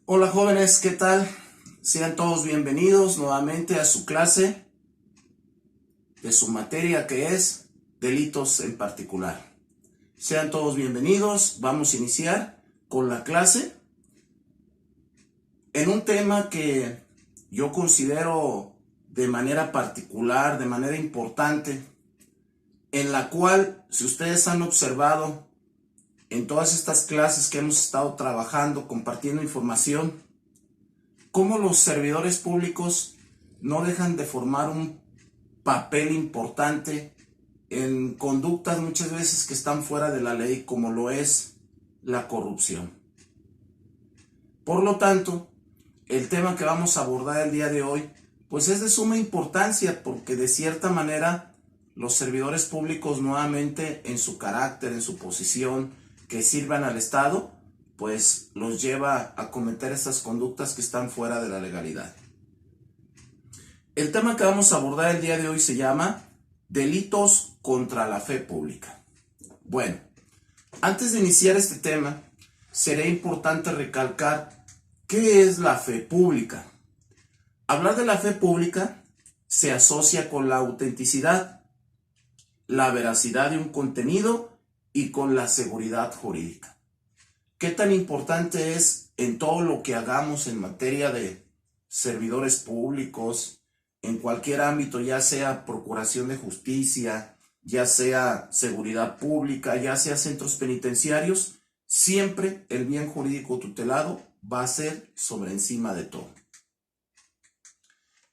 Hola jóvenes, ¿qué tal? Sean todos bienvenidos nuevamente a su clase de su materia que es delitos en particular. Sean todos bienvenidos, vamos a iniciar con la clase en un tema que yo considero de manera particular, de manera importante, en la cual, si ustedes han observado en todas estas clases que hemos estado trabajando, compartiendo información, cómo los servidores públicos no dejan de formar un papel importante en conductas muchas veces que están fuera de la ley, como lo es la corrupción. Por lo tanto, el tema que vamos a abordar el día de hoy, pues es de suma importancia, porque de cierta manera los servidores públicos, nuevamente en su carácter, en su posición, que sirvan al Estado, pues los lleva a cometer estas conductas que están fuera de la legalidad. El tema que vamos a abordar el día de hoy se llama delitos contra la fe pública. Bueno, antes de iniciar este tema, sería importante recalcar qué es la fe pública. Hablar de la fe pública se asocia con la autenticidad, la veracidad de un contenido y con la seguridad jurídica. ¿Qué tan importante es en todo lo que hagamos en materia de servidores públicos, en cualquier ámbito, ya sea procuración de justicia, ya sea seguridad pública, ya sea centros penitenciarios? Siempre el bien jurídico tutelado va a ser sobre encima de todo.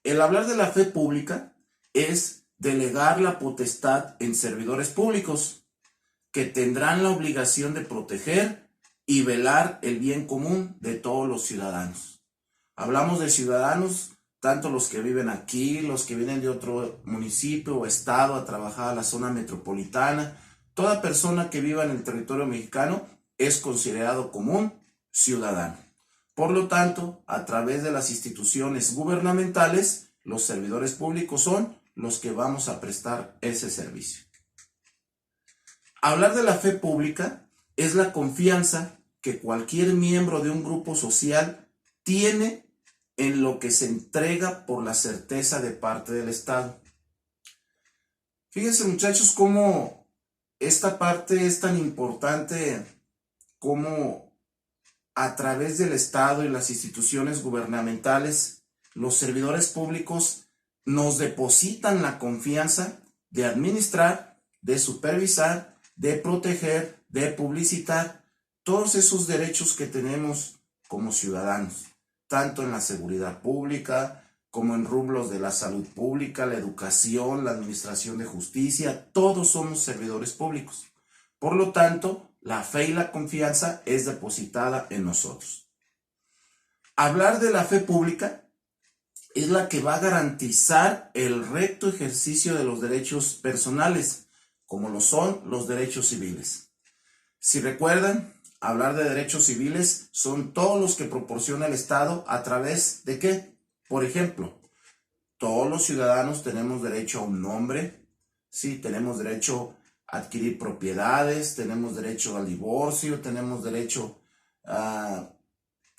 El hablar de la fe pública es delegar la potestad en servidores públicos que tendrán la obligación de proteger y velar el bien común de todos los ciudadanos. Hablamos de ciudadanos, tanto los que viven aquí, los que vienen de otro municipio o estado a trabajar a la zona metropolitana. Toda persona que viva en el territorio mexicano es considerado como un ciudadano. Por lo tanto, a través de las instituciones gubernamentales, los servidores públicos son los que vamos a prestar ese servicio. Hablar de la fe pública es la confianza que cualquier miembro de un grupo social tiene en lo que se entrega por la certeza de parte del Estado. Fíjense, muchachos, cómo esta parte es tan importante, como a través del Estado y las instituciones gubernamentales, los servidores públicos nos depositan la confianza de administrar, de supervisar, de proteger, de publicitar todos esos derechos que tenemos como ciudadanos, tanto en la seguridad pública como en rubros de la salud pública, la educación, la administración de justicia. Todos somos servidores públicos. Por lo tanto, la fe y la confianza es depositada en nosotros. Hablar de la fe pública es la que va a garantizar el recto ejercicio de los derechos personales, como lo son los derechos civiles. Si recuerdan, hablar de derechos civiles son todos los que proporciona el Estado a través de ¿qué? Por ejemplo, todos los ciudadanos tenemos derecho a un nombre, sí, tenemos derecho a adquirir propiedades, tenemos derecho al divorcio, tenemos derecho a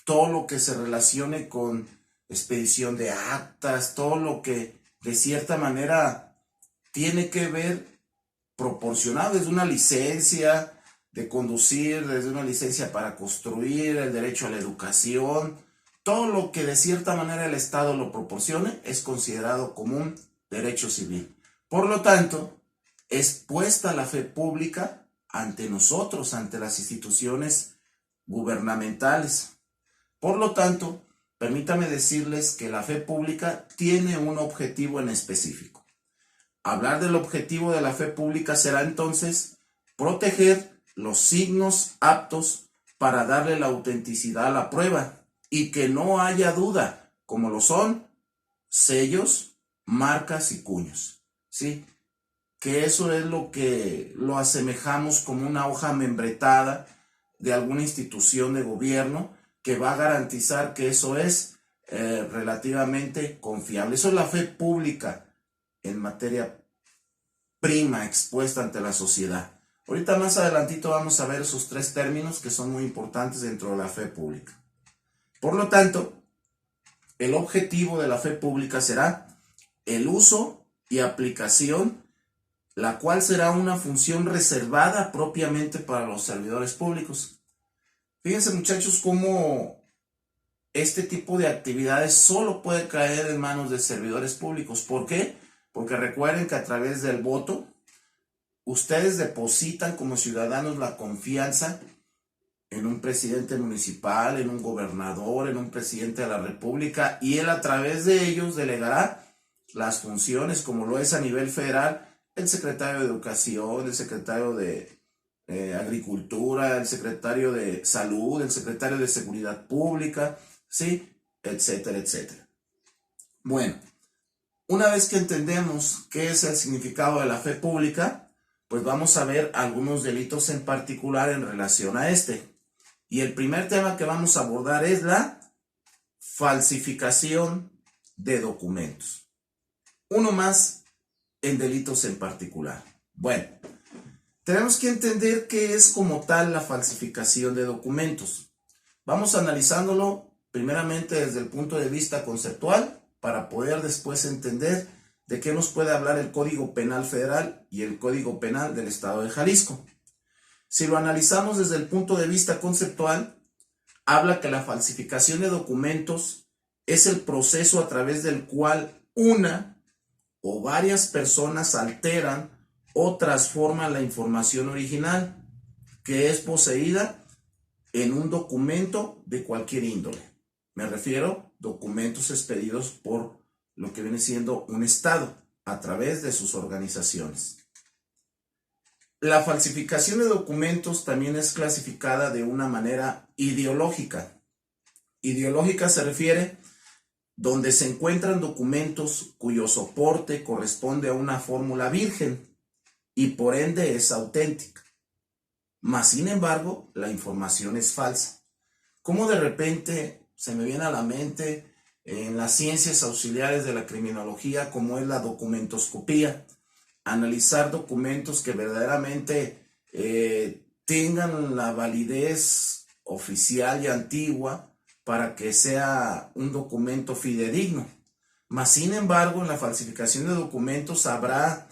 todo lo que se relacione con expedición de actas, todo lo que de cierta manera tiene que ver proporcionado desde una licencia de conducir, desde una licencia para construir, el derecho a la educación. Todo lo que de cierta manera el Estado lo proporcione es considerado como un derecho civil. Por lo tanto, es puesta la fe pública ante nosotros, ante las instituciones gubernamentales. Por lo tanto, permítame decirles que la fe pública tiene un objetivo en específico. Hablar del objetivo de la fe pública será entonces proteger los signos aptos para darle la autenticidad a la prueba y que no haya duda, como lo son sellos, marcas y cuños, ¿sí? Que eso es lo que lo asemejamos como una hoja membretada de alguna institución de gobierno que va a garantizar que eso es relativamente confiable. Eso es la fe pública en materia prima expuesta ante la sociedad. Ahorita más adelantito vamos a ver esos tres términos que son muy importantes dentro de la fe pública. Por lo tanto, el objetivo de la fe pública será el uso y aplicación, la cual será una función reservada propiamente para los servidores públicos. Fíjense, muchachos, cómo este tipo de actividades solo puede caer en manos de servidores públicos. ¿Por qué? Porque recuerden que a través del voto, ustedes depositan como ciudadanos la confianza en un presidente municipal, en un gobernador, en un presidente de la república, y él a través de ellos delegará las funciones, como lo es a nivel federal, el secretario de Educación, el secretario de Agricultura, el secretario de Salud, el secretario de Seguridad Pública, ¿sí? Etcétera, etcétera. Bueno, una vez que entendemos qué es el significado de la fe pública, pues vamos a ver algunos delitos en particular en relación a este. Y el primer tema que vamos a abordar es la falsificación de documentos. Uno más en delitos en particular. Bueno, tenemos que entender qué es como tal la falsificación de documentos. Vamos analizándolo primeramente desde el punto de vista conceptual para poder después entender de qué nos puede hablar el Código Penal Federal y el Código Penal del Estado de Jalisco. Si lo analizamos desde el punto de vista conceptual, habla que la falsificación de documentos es el proceso a través del cual una o varias personas alteran o transforman la información original que es poseída en un documento de cualquier índole. Me refiero a documentos expedidos por lo que viene siendo un Estado a través de sus organizaciones. La falsificación de documentos también es clasificada de una manera ideológica. Ideológica se refiere donde se encuentran documentos cuyo soporte corresponde a una fórmula virgen y por ende es auténtica. Mas, sin embargo, la información es falsa. Como de repente se me viene a la mente en las ciencias auxiliares de la criminología, como es la documentoscopía, analizar documentos que verdaderamente tengan la validez oficial y antigua para que sea un documento fidedigno. Mas, sin embargo, en la falsificación de documentos habrá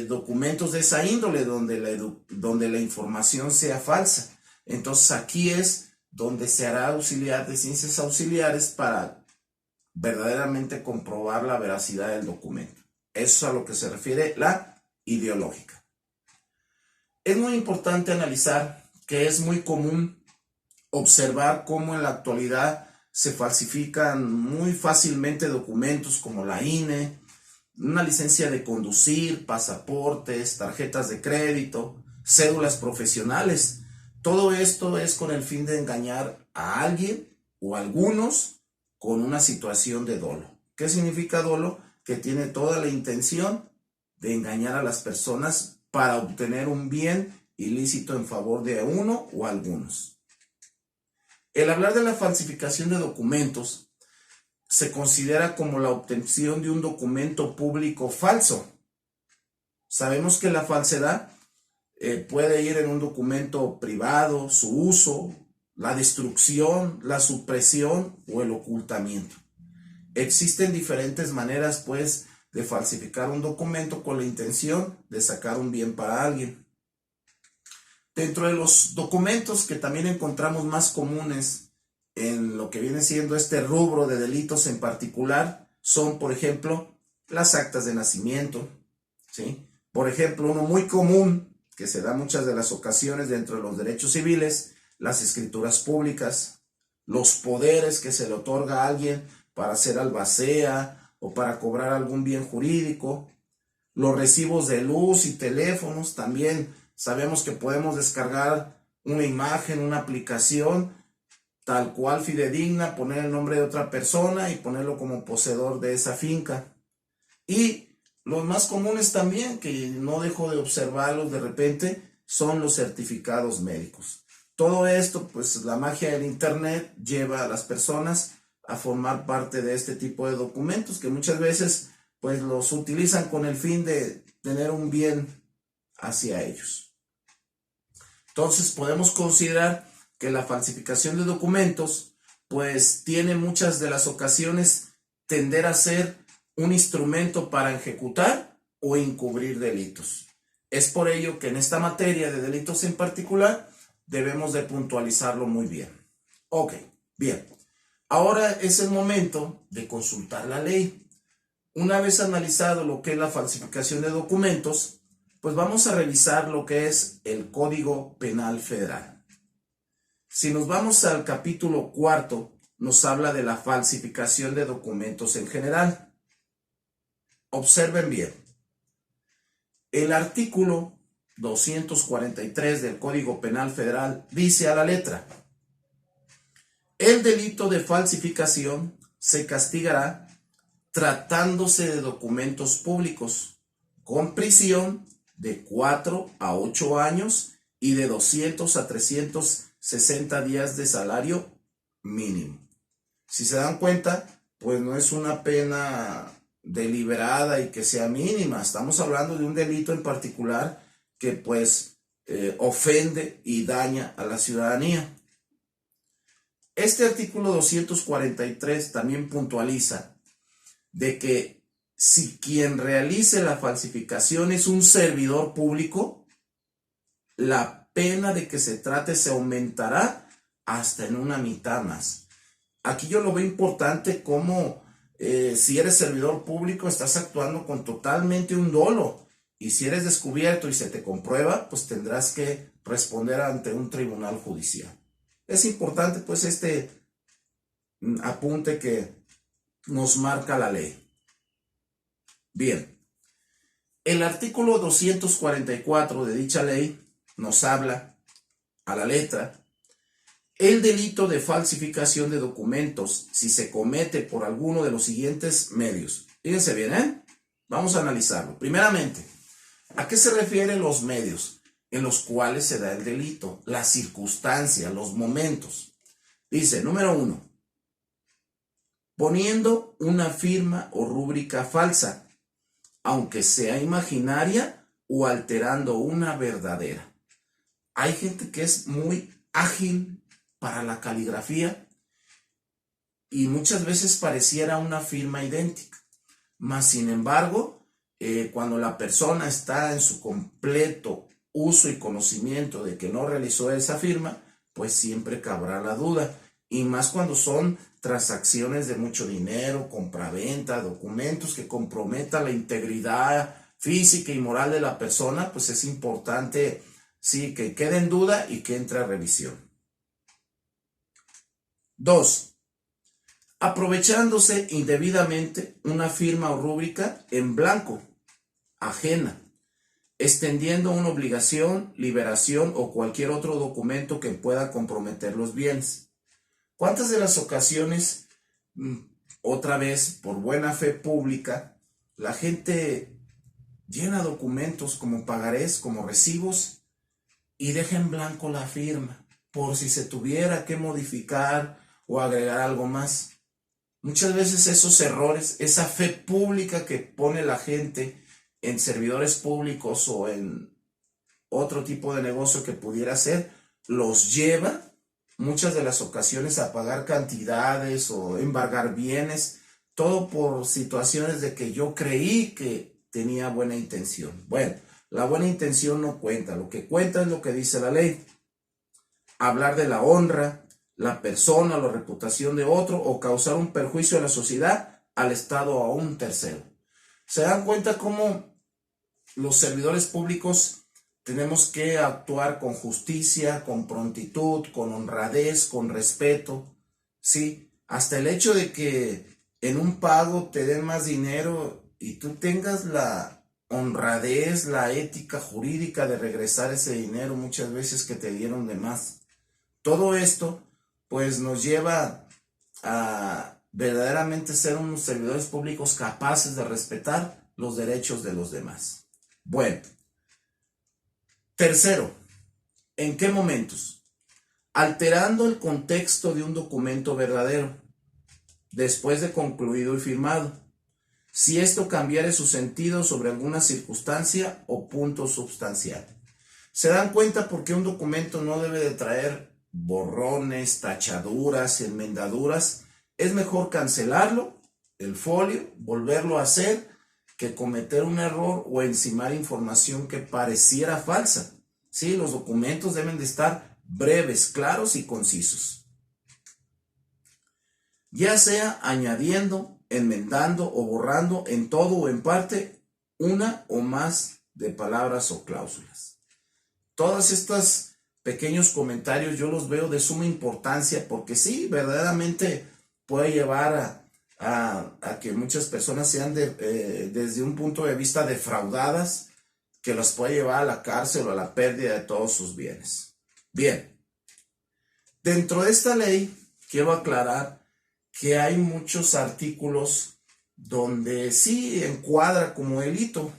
documentos de esa índole donde la información sea falsa. Entonces aquí es donde se hará auxiliar de ciencias auxiliares para verdaderamente comprobar la veracidad del documento. Eso es a lo que se refiere la ideológica. Es muy importante analizar que es muy común observar cómo en la actualidad se falsifican muy fácilmente documentos como la INE, una licencia de conducir, pasaportes, tarjetas de crédito, cédulas profesionales. Todo esto es con el fin de engañar a alguien o a algunos con una situación de dolo. ¿Qué significa dolo? Que tiene toda la intención de engañar a las personas para obtener un bien ilícito en favor de uno o algunos. El hablar de la falsificación de documentos se considera como la obtención de un documento público falso. Sabemos que la falsedad puede ir en un documento privado, su uso, la destrucción, la supresión o el ocultamiento. Existen diferentes maneras, pues, de falsificar un documento con la intención de sacar un bien para alguien. Dentro de los documentos que también encontramos más comunes en lo que viene siendo este rubro de delitos en particular, son, por ejemplo, las actas de nacimiento, ¿sí? Por ejemplo, uno muy común, que se da muchas de las ocasiones dentro de los derechos civiles, las escrituras públicas, los poderes que se le otorga a alguien para hacer albacea o para cobrar algún bien jurídico, los recibos de luz y teléfonos. También sabemos que podemos descargar una imagen, una aplicación tal cual fidedigna, poner el nombre de otra persona y ponerlo como poseedor de esa finca. Y los más comunes también, que no dejo de observarlos de repente, son los certificados médicos. Todo esto, pues la magia del internet lleva a las personas a formar parte de este tipo de documentos que muchas veces pues los utilizan con el fin de tener un bien hacia ellos. Entonces podemos considerar que la falsificación de documentos pues tiene muchas de las ocasiones tender a ser un instrumento para ejecutar o encubrir delitos. Es por ello que en esta materia de delitos en particular debemos de puntualizarlo muy bien. Ok, bien. Ahora es el momento de consultar la ley. Una vez analizado lo que es la falsificación de documentos, pues vamos a revisar lo que es el Código Penal Federal. Si nos vamos al capítulo 4, nos habla de la falsificación de documentos en general. Observen bien. El artículo 243 del Código Penal Federal dice a la letra: el delito de falsificación se castigará tratándose de documentos públicos con prisión de 4 a 8 años y de 200 a 360 días de salario mínimo. Si se dan cuenta, pues no es una pena deliberada y que sea mínima. Estamos hablando de un delito en particular que pues ofende y daña a la ciudadanía. Este artículo 243 también puntualiza de que si quien realice la falsificación es un servidor público, la pena de que se trate se aumentará hasta en una mitad más. Aquí yo lo veo importante como si eres servidor público estás actuando con totalmente un dolo, y si eres descubierto y se te comprueba, pues tendrás que responder ante un tribunal judicial. Es importante pues este apunte que nos marca la ley. Bien, el artículo 244 de dicha ley nos habla a la letra: el delito de falsificación de documentos, si se comete por alguno de los siguientes medios. Fíjense bien, vamos a analizarlo. Primeramente, ¿a qué se refieren los medios en los cuales se da el delito? Las circunstancias, los momentos. Dice, número 1, poniendo una firma o rúbrica falsa, aunque sea imaginaria, o alterando una verdadera. Hay gente que es muy ágil para la caligrafía y muchas veces pareciera una firma idéntica, mas sin embargo, cuando la persona está en su completo uso y conocimiento de que no realizó esa firma, pues siempre cabrá la duda, y más cuando son transacciones de mucho dinero, compraventa, documentos que comprometan la integridad física y moral de la persona, pues es importante, sí, que quede en duda y que entre a revisión. 2. Aprovechándose indebidamente una firma o rúbrica en blanco, ajena, extendiendo una obligación, liberación o cualquier otro documento que pueda comprometer los bienes. ¿Cuántas de las ocasiones, otra vez, por buena fe pública, la gente llena documentos como pagarés, como recibos, y deja en blanco la firma, por si se tuviera que modificar o agregar algo más? Muchas veces esos errores, esa fe pública que pone la gente en servidores públicos o en otro tipo de negocio que pudiera hacer, los lleva muchas de las ocasiones a pagar cantidades o embargar bienes, todo por situaciones de que yo creí que tenía buena intención. Bueno, la buena intención no cuenta, lo que cuenta es lo que dice la ley. Hablar de la honra, la persona, la reputación de otro o causar un perjuicio a la sociedad, al Estado o a un tercero. ¿Se dan cuenta cómo los servidores públicos tenemos que actuar con justicia, con prontitud, con honradez, con respeto? Sí, hasta el hecho de que en un pago te den más dinero y tú tengas la honradez, la ética jurídica de regresar ese dinero muchas veces que te dieron de más. Todo esto pues nos lleva a verdaderamente ser unos servidores públicos capaces de respetar los derechos de los demás. Bueno, tercero, ¿en qué momentos? Alterando el contexto de un documento verdadero, después de concluido y firmado, si esto cambiare su sentido sobre alguna circunstancia o punto substancial. ¿Se dan cuenta por qué un documento no debe de traer borrones, tachaduras, enmendaduras, es mejor cancelarlo, el folio, volverlo a hacer, que cometer un error o encimar información que pareciera falsa. Sí, los documentos deben de estar breves, claros y concisos. Ya sea añadiendo, enmendando o borrando en todo o en parte una o más de palabras o cláusulas. Todas estas pequeños comentarios yo los veo de suma importancia porque sí, verdaderamente puede llevar a que muchas personas sean desde un punto de vista defraudadas, que las puede llevar a la cárcel o a la pérdida de todos sus bienes. Bien, dentro de esta ley quiero aclarar que hay muchos artículos donde sí encuadra como delito,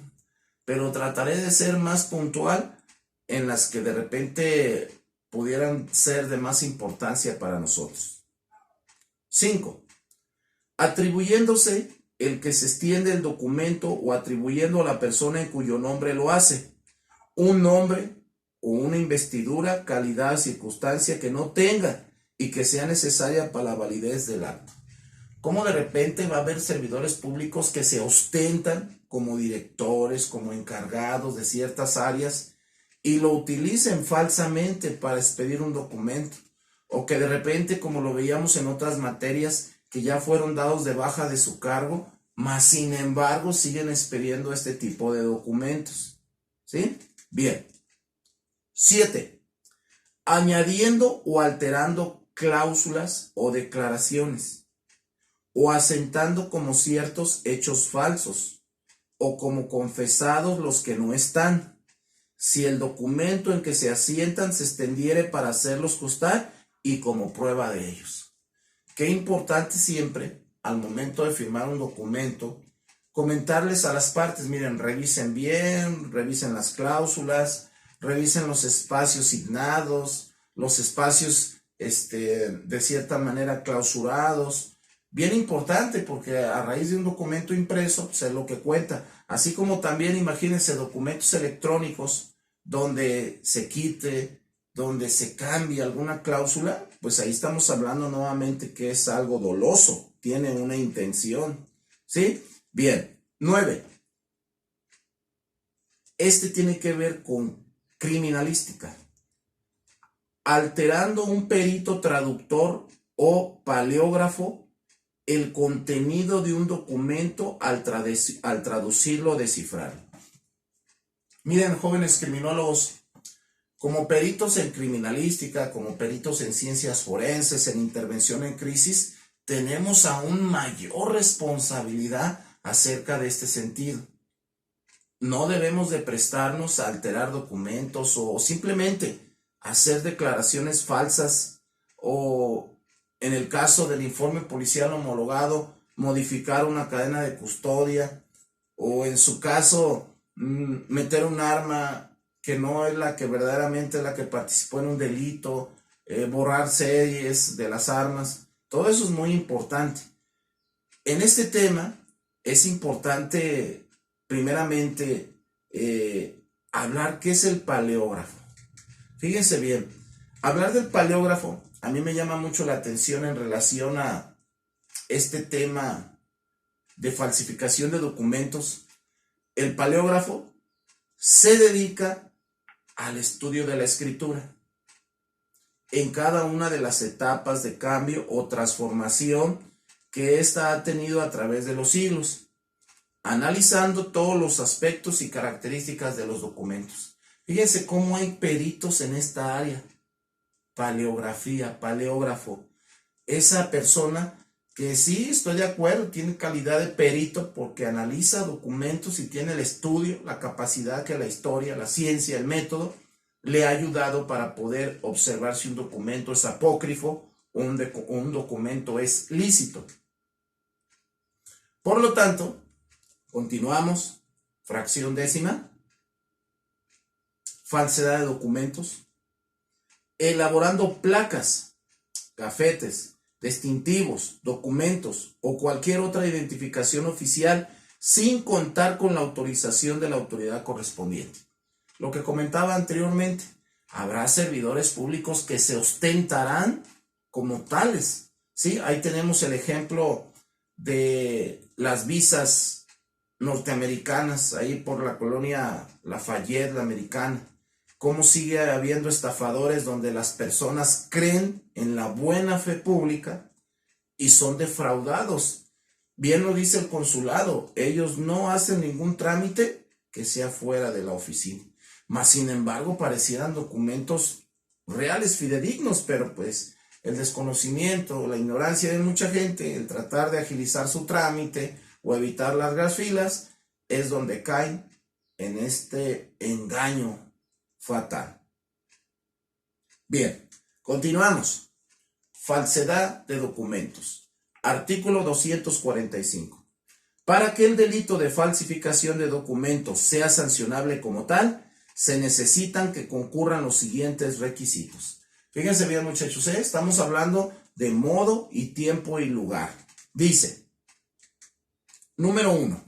pero trataré de ser más puntual en las que de repente pudieran ser de más importancia para nosotros. 5. Atribuyéndose el que se extiende el documento o atribuyendo a la persona en cuyo nombre lo hace un nombre o una investidura, calidad, circunstancia que no tenga y que sea necesaria para la validez del acto. ¿Cómo de repente va a haber servidores públicos que se ostentan como directores, como encargados de ciertas áreas y lo utilicen falsamente para expedir un documento? O que de repente, como lo veíamos en otras materias, que ya fueron dados de baja de su cargo, mas sin embargo siguen expediendo este tipo de documentos. ¿Sí? Bien. 7. Añadiendo o alterando cláusulas o declaraciones, o asentando como ciertos hechos falsos, o como confesados los que no están, si el documento en que se asientan se extendiere para hacerlos constar y como prueba de ellos. Qué importante siempre, al momento de firmar un documento, comentarles a las partes, miren, revisen bien, revisen las cláusulas, revisen los espacios signados, los espacios de cierta manera clausurados. Bien importante, porque a raíz de un documento impreso, pues es lo que cuenta. Así como también imagínense documentos electrónicos donde se quite, donde se cambie alguna cláusula, pues ahí estamos hablando nuevamente que es algo doloso, tiene una intención. ¿Sí? Bien. 9. Este tiene que ver con criminalística. Alterando un perito traductor o paleógrafo el contenido de un documento al traducirlo o descifrarlo. Miren, jóvenes criminólogos, como peritos en criminalística, como peritos en ciencias forenses, en intervención en crisis, tenemos aún mayor responsabilidad acerca de este sentido. No debemos de prestarnos a alterar documentos o simplemente hacer declaraciones falsas o, en el caso del informe policial homologado, modificar una cadena de custodia o, en su caso, meter un arma que no es la que verdaderamente es la que participó en un delito, borrar series de las armas. Todo eso es muy importante. En este tema es importante, primeramente, hablar qué es el paleógrafo. Fíjense bien, hablar del paleógrafo a mí me llama mucho la atención en relación a este tema de falsificación de documentos. El paleógrafo se dedica al estudio de la escritura en cada una de las etapas de cambio o transformación que ésta ha tenido a través de los siglos, analizando todos los aspectos y características de los documentos. Fíjense cómo hay peritos en esta área. Paleografía, paleógrafo. Esa persona que sí, estoy de acuerdo, tiene calidad de perito porque analiza documentos y tiene el estudio, la capacidad que la historia, la ciencia, el método le ha ayudado para poder observar si un documento es apócrifo o un documento es lícito. Por lo tanto, continuamos. Fracción décima. Falsedad de documentos. Elaborando placas, gafetes, distintivos, documentos o cualquier otra identificación oficial sin contar con la autorización de la autoridad correspondiente. Lo que comentaba anteriormente, Habrá servidores públicos que se ostentarán como tales, ¿sí? Ahí tenemos el ejemplo de las visas norteamericanas, ahí por la colonia Lafayette, la americana. Cómo sigue habiendo estafadores donde las personas creen en la buena fe pública y son defraudados. Bien lo dice el consulado, ellos no hacen ningún trámite que sea fuera de la oficina. Mas, sin embargo, parecieran documentos reales, fidedignos, pero pues el desconocimiento, la ignorancia de mucha gente, el tratar de agilizar su trámite o evitar largas filas, es donde caen en este engaño fatal. Bien, continuamos. Falsedad de documentos. Artículo 245. Para que el delito de falsificación de documentos sea sancionable como tal, se necesitan que concurran los siguientes requisitos. Fíjense bien, muchachos, estamos hablando de modo y tiempo y lugar. Dice, número 1,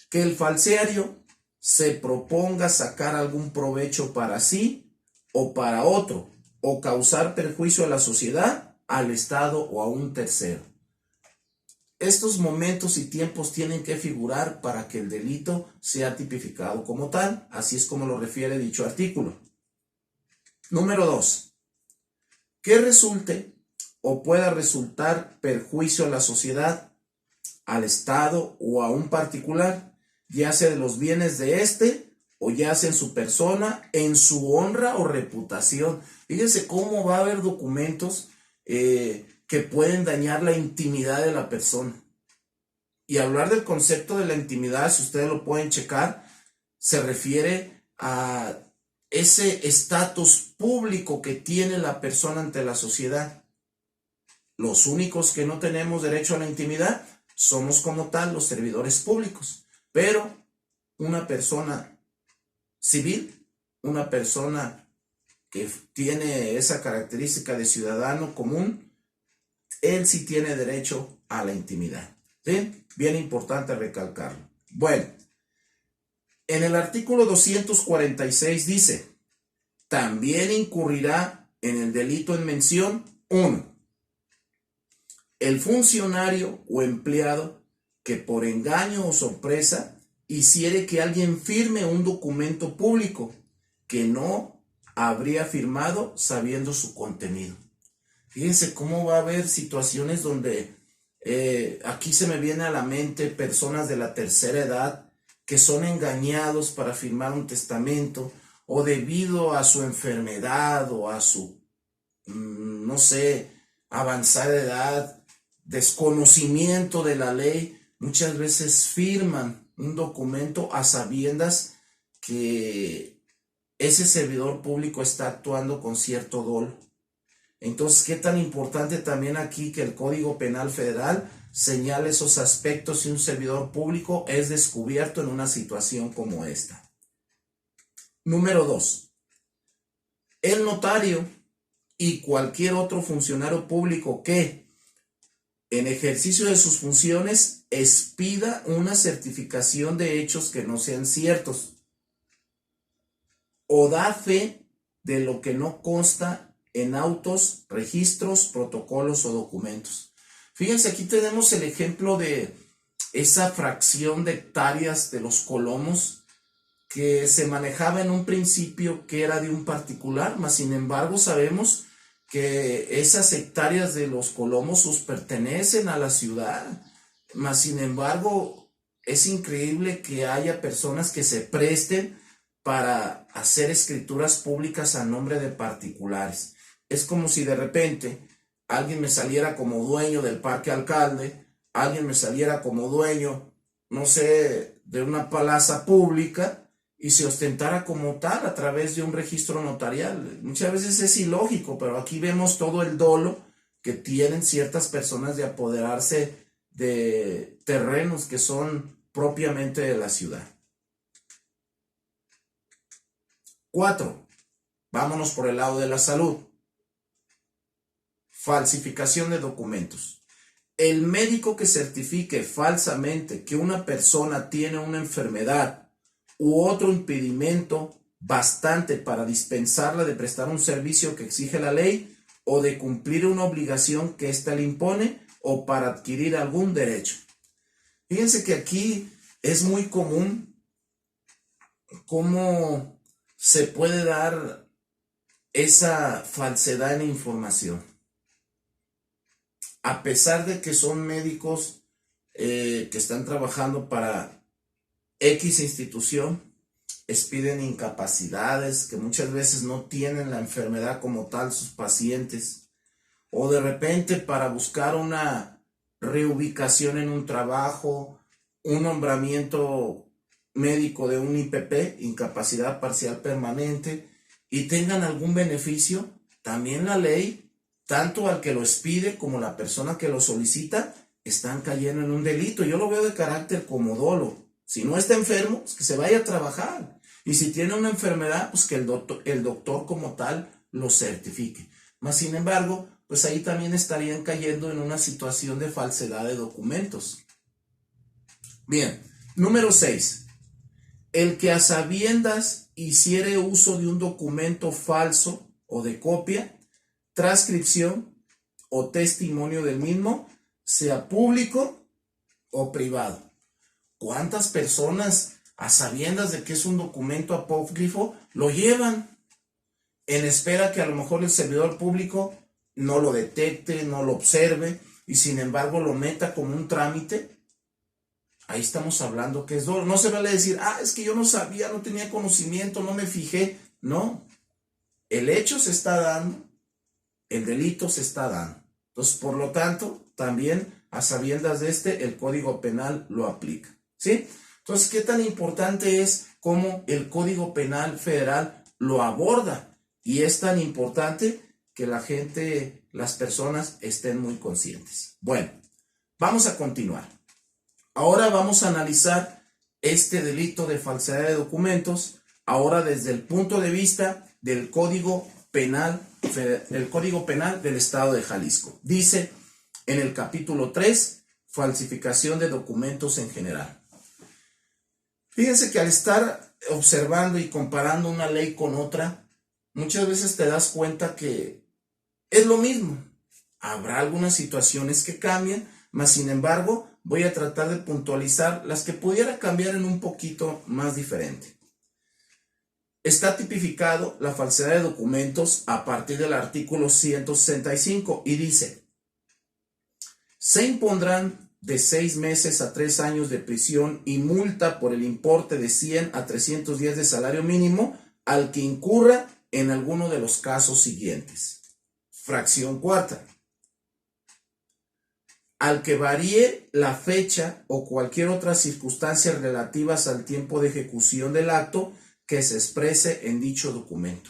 que el falsario se proponga sacar algún provecho para sí o para otro, o causar perjuicio a la sociedad, al Estado o a un tercero. Estos momentos y tiempos tienen que figurar para que el delito sea tipificado como tal, así es como lo refiere dicho artículo. Número 2. Que resulte o pueda resultar perjuicio a la sociedad, al Estado o a un particular, ya sea de los bienes de éste o ya sea en su persona, en su honra o reputación. Fíjense cómo va a haber documentos que pueden dañar la intimidad de la persona. Y hablar del concepto de la intimidad, si ustedes lo pueden checar, se refiere a ese estatus público que tiene la persona ante la sociedad. Los únicos que no tenemos derecho a la intimidad somos como tal los servidores públicos. Pero una persona civil, una persona que tiene esa característica de ciudadano común, él sí tiene derecho a la intimidad. ¿Sí? Bien importante recalcarlo. Bueno, en el artículo 246 dice, también incurrirá en el delito en mención 1. El funcionario o empleado que por engaño o sorpresa hiciere que alguien firme un documento público que no habría firmado sabiendo su contenido. Fíjense cómo va a haber situaciones donde aquí se me viene a la mente personas de la tercera edad que son engañados para firmar un testamento o debido a su enfermedad o a su, no sé, avanzada edad, desconocimiento de la ley, muchas veces firman un documento a sabiendas que ese servidor público está actuando con cierto dolo. Entonces, ¿qué tan importante también aquí que el Código Penal Federal señale esos aspectos si un servidor público es descubierto en una situación como esta? Número 2. El notario y cualquier otro funcionario público que, en ejercicio de sus funciones, expida una certificación de hechos que no sean ciertos o da fe de lo que no consta en autos, registros, protocolos o documentos. Fíjense, aquí tenemos el ejemplo de esa fracción de hectáreas de los colomos que se manejaba en un principio que era de un particular, mas sin embargo sabemos que esas hectáreas de los colomos pertenecen a la ciudad, mas sin embargo es increíble que haya personas que se presten para hacer escrituras públicas a nombre de particulares. Es como si de repente alguien me saliera como dueño del Parque Alcalde, alguien me saliera como dueño, no sé, de una plaza pública y se ostentara como tal a través de un registro notarial. Muchas veces es ilógico, pero aquí vemos todo el dolo que tienen ciertas personas de apoderarse de terrenos que son propiamente de la ciudad. 4. Vámonos por el lado de la salud. Falsificación de documentos. El médico que certifique falsamente que una persona tiene una enfermedad u otro impedimento bastante para dispensarla de prestar un servicio que exige la ley o de cumplir una obligación que ésta le impone o para adquirir algún derecho. Fíjense que aquí es muy común cómo se puede dar esa falsedad en información. A pesar de que son médicos que están trabajando para X institución, expiden incapacidades que muchas veces no tienen la enfermedad como tal sus pacientes, o de repente para buscar una reubicación en un trabajo, un nombramiento médico de un IPP, incapacidad parcial permanente, y tengan algún beneficio, también la ley, tanto al que lo expide como la persona que lo solicita, están cayendo en un delito. Yo lo veo de carácter como dolo. Si no está enfermo, pues que se vaya a trabajar. Y si tiene una enfermedad, pues que el doctor como tal lo certifique. Mas, sin embargo, pues ahí también estarían cayendo en una situación de falsedad de documentos. Bien, número 6. El que a sabiendas hiciere uso de un documento falso o de copia, transcripción o testimonio del mismo, sea público o privado. ¿Cuántas personas, a sabiendas de que es un documento apócrifo, lo llevan en espera que a lo mejor el servidor público no lo detecte, no lo observe y sin embargo lo meta como un trámite? Ahí estamos hablando que es dolo. No se vale decir, es que yo no sabía, no tenía conocimiento, no me fijé. No, el hecho se está dando, el delito se está dando. Entonces, por lo tanto, también a sabiendas de el Código Penal lo aplica. ¿Sí? Entonces, ¿qué tan importante es cómo el Código Penal Federal lo aborda? Y es tan importante que la gente, las personas estén muy conscientes. Bueno, vamos a continuar. Ahora vamos a analizar este delito de falsedad de documentos, ahora desde el punto de vista del Código Penal del Estado de Jalisco. Dice en el capítulo 3, falsificación de documentos en general. Fíjense que al estar observando y comparando una ley con otra, muchas veces te das cuenta que es lo mismo. Habrá algunas situaciones que cambian, mas sin embargo voy a tratar de puntualizar las que pudiera cambiar en un poquito más diferente. Está tipificado la falsedad de documentos a partir del artículo 165 y dice: se impondrán de 6 meses a 3 años de prisión y multa por el importe de 100 a 300 días de salario mínimo al que incurra en alguno de los casos siguientes. Fracción cuarta. Al que varíe la fecha o cualquier otra circunstancia relativas al tiempo de ejecución del acto que se exprese en dicho documento.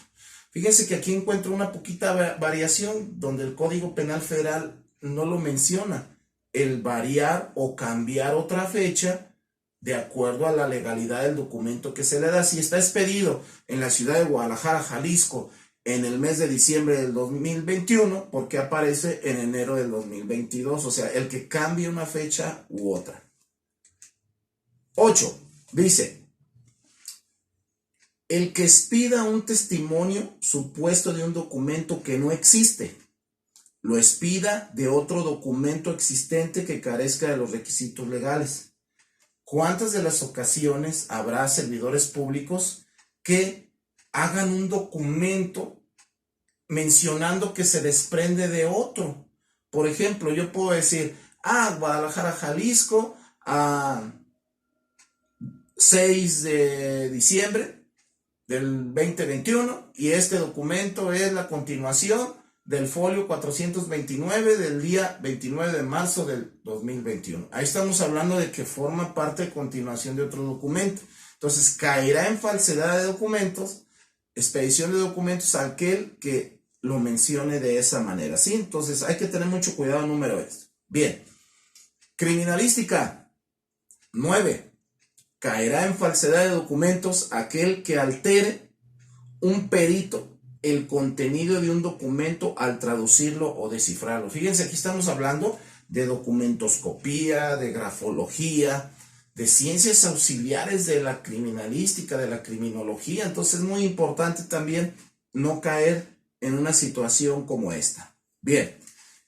Fíjense que aquí encuentro una poquita variación donde el Código Penal Federal no lo menciona. El variar o cambiar otra fecha de acuerdo a la legalidad del documento que se le da. Si está expedido en la ciudad de Guadalajara, Jalisco, en el mes de diciembre del 2021, ¿por qué aparece en enero del 2022? O sea, el que cambie una fecha u otra. 8. Dice: el que expida un testimonio supuesto de un documento que no existe, lo expida de otro documento existente que carezca de los requisitos legales. ¿Cuántas de las ocasiones habrá servidores públicos que hagan un documento mencionando que se desprende de otro? Por ejemplo, yo puedo decir, Guadalajara, Jalisco, a 6 de diciembre del 2021, y este documento es la continuación del folio 429 del día 29 de marzo del 2021. Ahí estamos hablando de que forma parte de continuación de otro documento. Entonces, caerá en falsedad de documentos, expedición de documentos, aquel que lo mencione de esa manera, ¿sí? Entonces, hay que tener mucho cuidado, número esto. Bien. Criminalística. 9. Caerá en falsedad de documentos aquel que altere un perito el contenido de un documento al traducirlo o descifrarlo. Fíjense, aquí estamos hablando de documentoscopía, de grafología, de ciencias auxiliares de la criminalística, de la criminología. Entonces es muy importante también no caer en una situación como esta. Bien,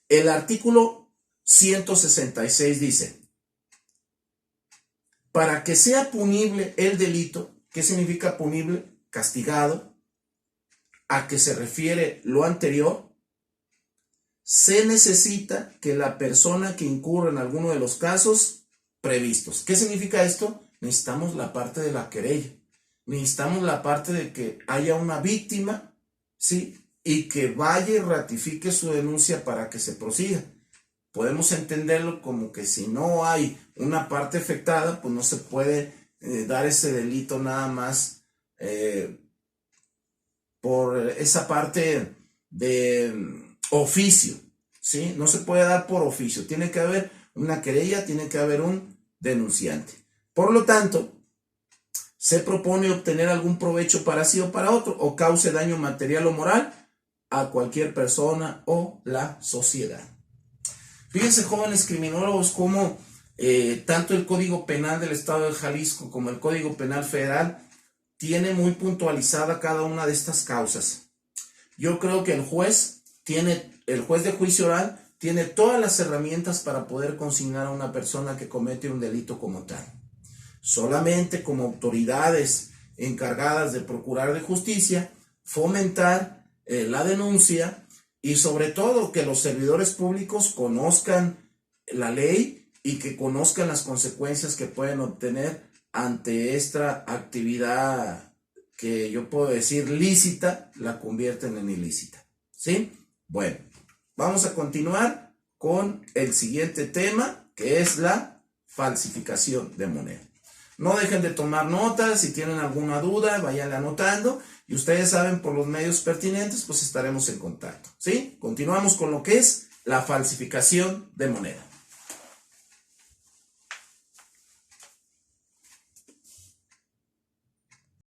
el artículo 166 dice, para que sea punible el delito, ¿qué significa punible? Castigado. ¿A qué se refiere lo anterior? Se necesita que la persona que incurra en alguno de los casos previstos. ¿Qué significa esto? Necesitamos la parte de la querella. Necesitamos la parte de que haya una víctima, ¿sí? Y que vaya y ratifique su denuncia para que se prosiga. Podemos entenderlo como que si no hay una parte afectada, pues no se puede dar ese delito nada más por esa parte de oficio, ¿sí? No se puede dar por oficio. Tiene que haber una querella, tiene que haber un denunciante. Por lo tanto, se propone obtener algún provecho para sí o para otro, o cause daño material o moral a cualquier persona o la sociedad. Fíjense, jóvenes criminólogos, cómo tanto el Código Penal del Estado de Jalisco como el Código Penal Federal tiene muy puntualizada cada una de estas causas. Yo creo que el juez de juicio oral tiene todas las herramientas para poder consignar a una persona que comete un delito como tal. Solamente como autoridades encargadas de procurar de justicia, fomentar la denuncia y sobre todo que los servidores públicos conozcan la ley y que conozcan las consecuencias que pueden obtener ante esta actividad que yo puedo decir lícita, la convierten en ilícita. ¿Sí? Bueno, vamos a continuar con el siguiente tema, que es la falsificación de moneda. No dejen de tomar notas, si tienen alguna duda, vayan anotando y ustedes saben, por los medios pertinentes, pues estaremos en contacto. ¿Sí? Continuamos con lo que es la falsificación de moneda.